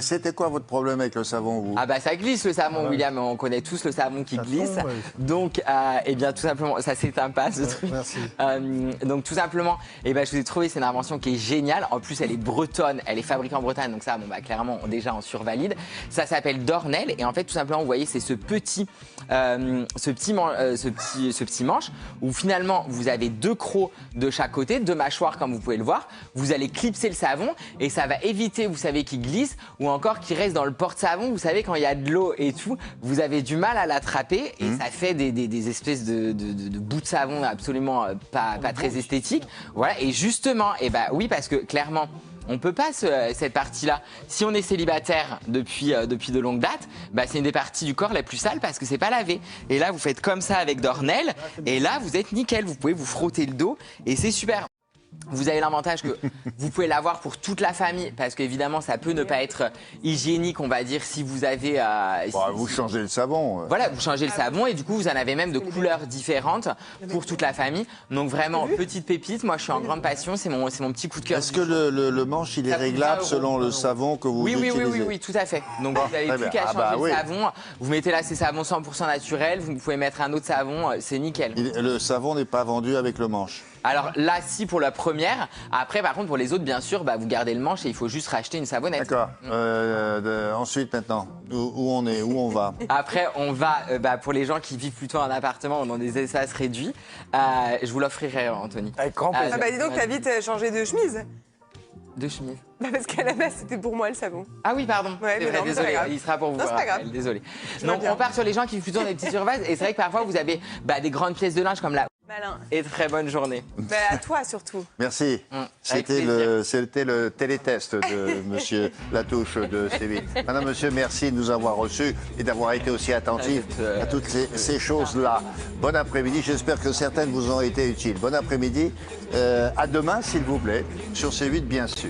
C'était quoi votre problème avec le savon, vous? Ah bah ça glisse le savon, William, on connaît tous le savon qui glisse. fond, ouais. Donc, eh bien tout simplement, ça s'éteint pas ce truc. Merci. Donc tout simplement, eh ben, je vous ai trouvé, c'est une invention qui est géniale. En plus, elle est bretonne, elle est fabriquée en Bretagne, donc ça, bon, bah, clairement, déjà on survalide. Ça s'appelle Dornel et en fait, tout simplement, vous voyez, c'est ce petit manche où finalement, vous avez deux crocs de chaque côté, deux mâchoires comme vous pouvez le voir. Vous allez clipser le savon et ça va éviter, vous savez, qu'il glisse ou encore qu'il reste dans le porte-savon. Vous savez, quand il y a de l'eau et tout, vous avez du mal à l'attraper et ça fait des espèces de bouts de savon absolument pas très esthétiques. Voilà, et justement, eh ben, oui, parce que clairement, on peut pas cette partie-là. Si on est célibataire depuis de longues dates, bah, c'est une des parties du corps la plus sale parce que c'est pas lavé. Et là, vous faites comme ça avec Dornel et là, vous êtes nickel. Vous pouvez vous frotter le dos et c'est super. Vous avez l'avantage que vous pouvez l'avoir pour toute la famille parce qu'évidemment ça peut ne pas être hygiénique, on va dire, si vous avez... Vous changez le savon. Voilà, vous changez le savon et du coup vous en avez même de couleurs différentes pour toute la famille. Donc vraiment, petite pépite, moi je suis en grande passion, c'est mon petit coup de cœur. Est-ce que le manche il est réglable selon le savon que vous utilisez? Oui, tout à fait. Donc vous n'avez plus qu'à changer le savon. Vous mettez là ces savons 100% naturels, vous pouvez mettre un autre savon, c'est nickel. Le savon n'est pas vendu avec le manche? Alors là, si pour la première. Après, par contre, pour les autres, bien sûr, bah, vous gardez le manche et il faut juste racheter une savonnette. D'accord. Ensuite, maintenant, où on est, où on va? Après, on va, pour les gens qui vivent plutôt en appartement ou dans des espaces réduits, je vous l'offrirai, Anthony. Avec grand plaisir. Ah bah dis donc, t'as vite changé de chemise. De chemise. Bah parce qu'à la base, c'était pour moi le savon. Ah oui, pardon. Ouais, c'est mais vrai, non, c'est désolé. pas grave. Il sera pour vous. Non, c'est pas grave. Désolé. Tout va Donc, bien. on part sur les gens qui vivent plutôt dans des petites surfaces. Et c'est vrai que parfois, vous avez des grandes pièces de linge comme là. Malin. Et très bonne journée. Bah à toi surtout. Merci. Avec C'était le télétest de Monsieur Latouche de C8. Madame, Monsieur, merci de nous avoir reçus et d'avoir été aussi attentifs à toutes ces choses-là. Bon après-midi. J'espère que certaines vous ont été utiles. Bon après-midi. À demain, s'il vous plaît, sur C8, bien sûr.